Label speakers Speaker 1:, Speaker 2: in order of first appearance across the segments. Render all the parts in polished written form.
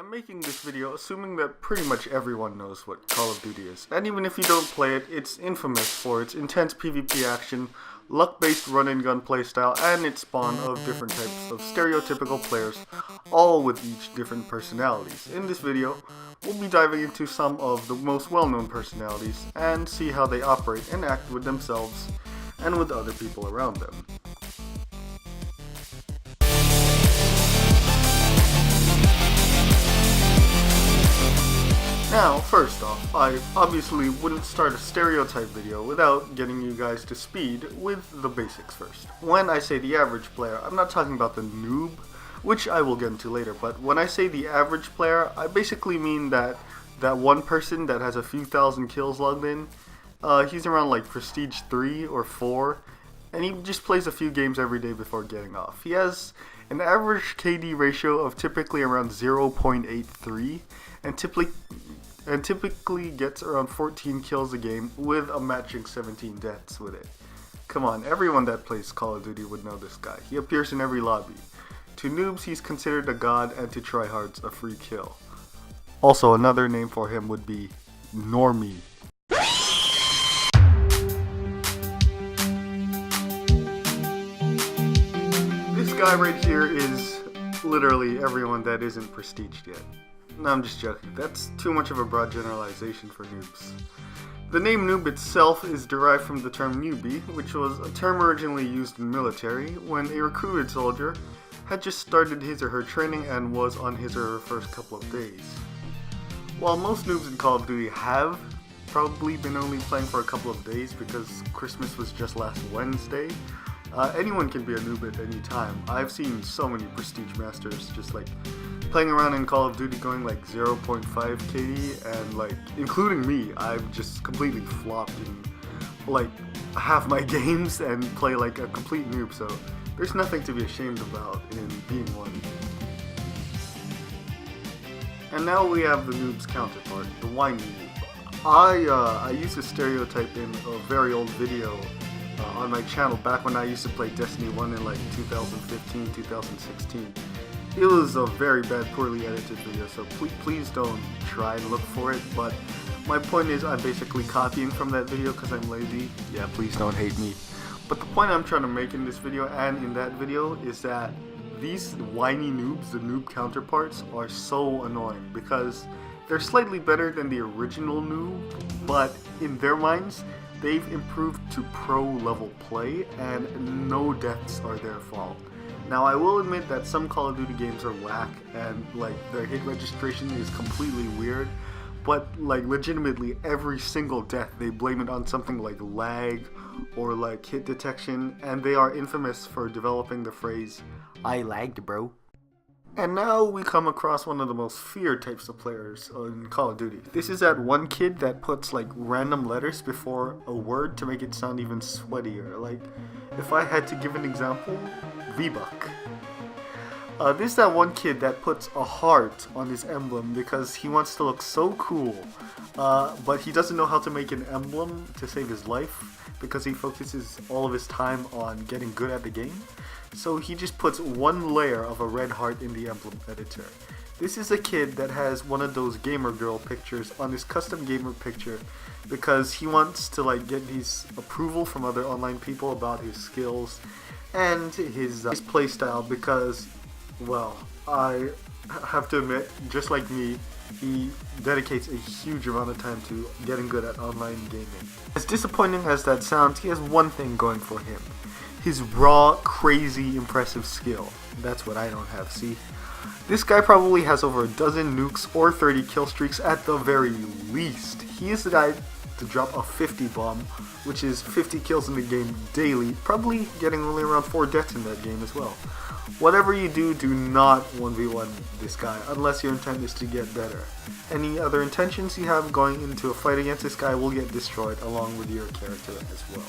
Speaker 1: I'm making this video assuming that pretty much everyone knows what Call of Duty is, and even if you don't play it, it's infamous for its intense PvP action, luck-based run-and-gun playstyle, and its spawn of different types of stereotypical players, all with each different personalities. In this video, we'll be diving into some of the most well-known personalities, and see how they operate and act with themselves and with other people around them. Now, first off, I obviously wouldn't start a stereotype video without getting you guys to speed with the basics first. When I say the average player, I'm not talking about the noob, which I will get into later, but when I say the average player, I basically mean that one person that has a few thousand kills logged in, he's around like Prestige 3 or 4, and he just plays a few games every day before getting off. He has an average KD ratio of typically around 0.83, and typically gets around 14 kills a game with a matching 17 deaths with it. Come on, everyone that plays Call of Duty would know this guy. He appears in every lobby. To noobs, he's considered a god, and to tryhards, a free kill. Also, another name for him would be Normie. This guy right here is literally everyone that isn't prestiged yet. No, I'm just joking. That's too much of a broad generalization for noobs. The name noob itself is derived from the term newbie, which was a term originally used in military when a recruited soldier had just started his or her training and was on his or her first couple of days. While most noobs in Call of Duty have probably been only playing for a couple of days because Christmas was just last Wednesday, anyone can be a noob at any time. I've seen so many prestige masters just like playing around in Call of Duty going like 0.5 KD, and like including me, I've just completely flopped in like half my games and play like a complete noob, so there's nothing to be ashamed about in being one. And now we have the noob's counterpart, the whiny noob. I used a stereotype in a very old video on my channel back when I used to play Destiny 1 in like 2015, 2016. It was a very bad, poorly edited video, so please don't try and look for it, but my point is I'm basically copying from that video because I'm lazy. Yeah, please don't hate me. But the point I'm trying to make in this video and in that video is that these whiny noobs, the noob counterparts, are so annoying because they're slightly better than the original noob, but in their minds, they've improved to pro level play and no deaths are their fault. Now, I will admit that some Call of Duty games are whack and like their hit registration is completely weird, but like legitimately every single death they blame it on something like lag or like hit detection, and they are infamous for developing the phrase, "I lagged, bro." And now we come across one of the most feared types of players in Call of Duty. This is that one kid that puts like random letters before a word to make it sound even sweatier. Like, if I had to give an example, V-Buck. This is that one kid that puts a heart on his emblem because he wants to look so cool, but he doesn't know how to make an emblem to save his life because he focuses all of his time on getting good at the game. So he just puts one layer of a red heart in the emblem editor. This is a kid that has one of those gamer girl pictures on his custom gamer picture because he wants to like get his approval from other online people about his skills and his playstyle because, well, I have to admit, just like me, he dedicates a huge amount of time to getting good at online gaming. As disappointing as that sounds, he has one thing going for him. His raw, crazy, impressive skill. That's what I don't have, see? This guy probably has over a dozen nukes or 30 kill streaks at the very least. He is the guy to drop a 50 bomb, which is 50 kills in the game daily, probably getting only around 4 deaths in that game as well. Whatever you do, do not 1v1 this guy, unless your intent is to get better. Any other intentions you have going into a fight against this guy will get destroyed along with your character as well.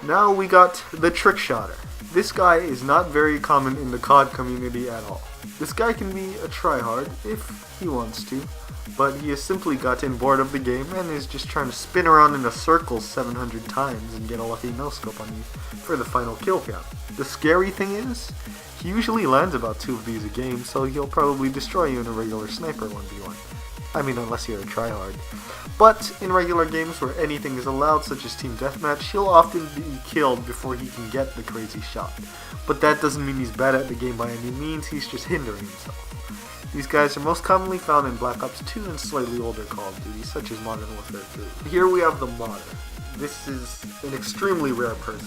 Speaker 1: Now we got the trick shotter. This guy is not very common in the COD community at all. This guy can be a tryhard if he wants to, but he has simply gotten bored of the game and is just trying to spin around in a circle 700 times and get a lucky no-scope on you for the final kill count. The scary thing is, He usually lands about 2 of these a game, so he'll probably destroy you in a regular sniper 1v1. I mean, unless you're a tryhard. But in regular games where anything is allowed, such as team deathmatch, he'll often be killed before he can get the crazy shot. But that doesn't mean he's bad at the game by any means, he's just hindering himself. These guys are most commonly found in Black Ops 2 and slightly older Call of Duty, such as Modern Warfare 3. Here we have the modder. This is an extremely rare person.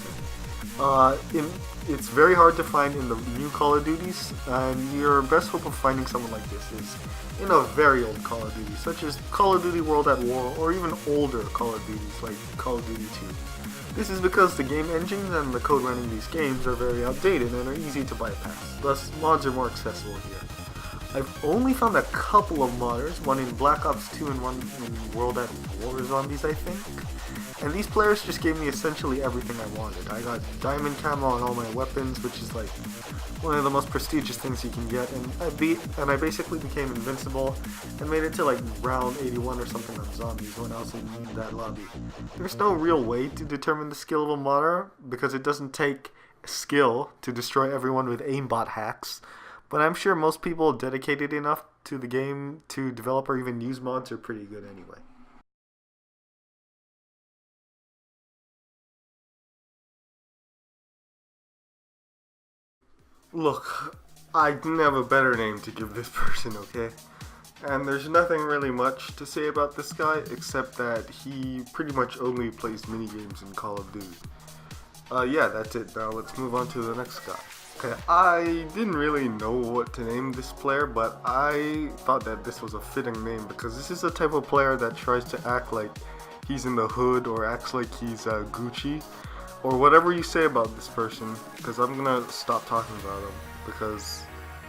Speaker 1: It's very hard to find in the new Call of Duties, and your best hope of finding someone like this is in a very old Call of Duty, such as Call of Duty World at War, or even older Call of Duties like Call of Duty 2. This is because the game engines and the code running these games are very outdated and are easy to bypass, thus mods are more accessible here. I've only found a couple of modders, one in Black Ops 2 and one in World at War Zombies, I think. And these players just gave me essentially everything I wanted. I got diamond camo on all my weapons, which is like one of the most prestigious things you can get, and I basically became invincible and made it to like round 81 or something on zombies when I was in that lobby. There's no real way to determine the skill of a modder because it doesn't take skill to destroy everyone with aimbot hacks. But I'm sure most people dedicated enough to the game to develop or even use mods are pretty good anyway. Look, I didn't have a better name to give this person, okay? And there's nothing really much to say about this guy except that he pretty much only plays minigames in Call of Duty. Yeah, that's it. Now let's move on to the next guy. Okay, I didn't really know what to name this player, but I thought that this was a fitting name because this is the type of player that tries to act like he's in the hood or acts like he's Gucci or whatever you say about this person, because I'm gonna stop talking about him because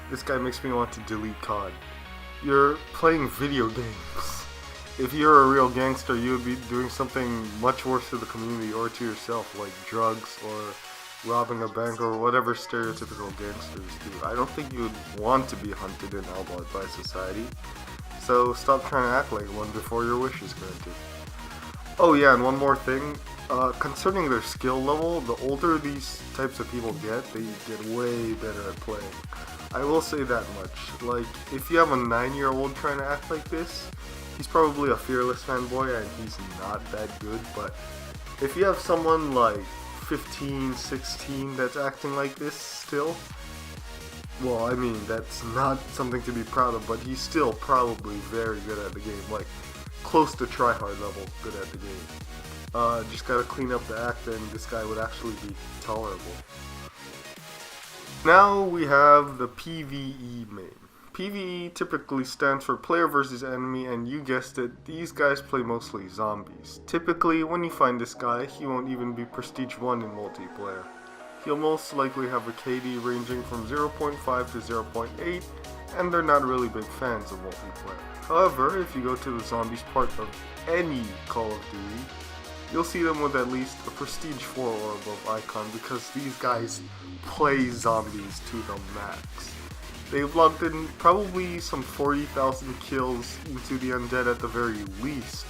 Speaker 1: this guy makes me want to delete COD. You're playing video games. If you're a real gangster, you would be doing something much worse to the community or to yourself, like drugs or robbing a bank or whatever stereotypical gangsters do. I don't think you would want to be hunted and outlawed by society, so stop trying to act like one before your wish is granted. Oh yeah, and one more thing, concerning their skill level, the older these types of people get, they get way better at playing. I will say that much. Like, if you have a 9-year-old trying to act like this, he's probably a fearless fanboy and he's not that good, but if you have someone like 15, 16 that's acting like this still, well, I mean, that's not something to be proud of, but he's still probably very good at the game, like close to tryhard level good at the game. Just gotta clean up the act and this guy would actually be tolerable. Now we have the PvE main. PvE typically stands for player versus enemy, and you guessed it, these guys play mostly zombies. Typically, when you find this guy, he won't even be Prestige 1 in multiplayer. He'll most likely have a KD ranging from 0.5 to 0.8, and they're not really big fans of multiplayer. However, if you go to the zombies part of any Call of Duty, you'll see them with at least a Prestige 4 or above icon because these guys play zombies to the max. They've logged in probably some 40,000 kills into the undead at the very least,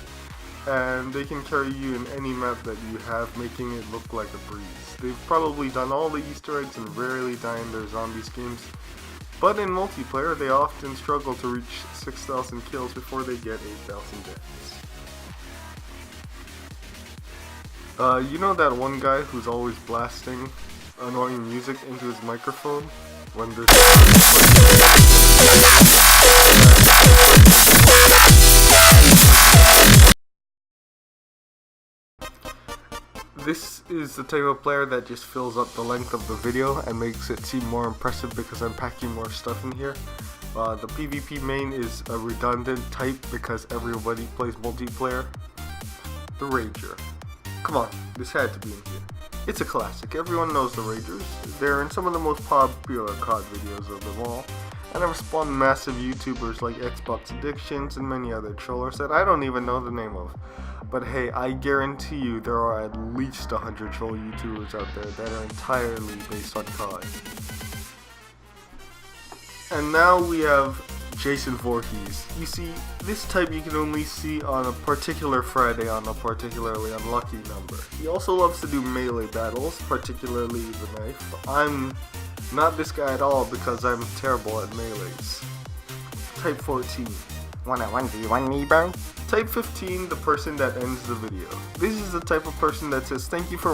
Speaker 1: and they can carry you in any map that you have, making it look like a breeze. They've probably done all the Easter eggs and rarely die in their zombies games, but in multiplayer they often struggle to reach 6,000 kills before they get 8,000 deaths. You know that one guy who's always blasting annoying music into his microphone when there's This is the type of player that just fills up the length of the video and makes it seem more impressive because I'm packing more stuff in here. The PvP main is a redundant type because everybody plays multiplayer. The Rager. Come on, this had to be in here. It's a classic, everyone knows the Ragers. They're in some of the most popular COD videos of them all, and have spawned massive YouTubers like Xbox Addictions and many other trollers that I don't even know the name of. But hey, I guarantee you there are at least 100 troll YouTubers out there that are entirely based on COD. And now we have Jason Voorhees. You see, this type you can only see on a particular Friday on a particularly unlucky number. He also loves to do melee battles, particularly the knife. I'm Not this guy at all because I'm terrible at melees. Type 14.
Speaker 2: Wanna 1v1 me, bro?
Speaker 1: Type 15, the person that ends the video. This is the type of person that says thank you for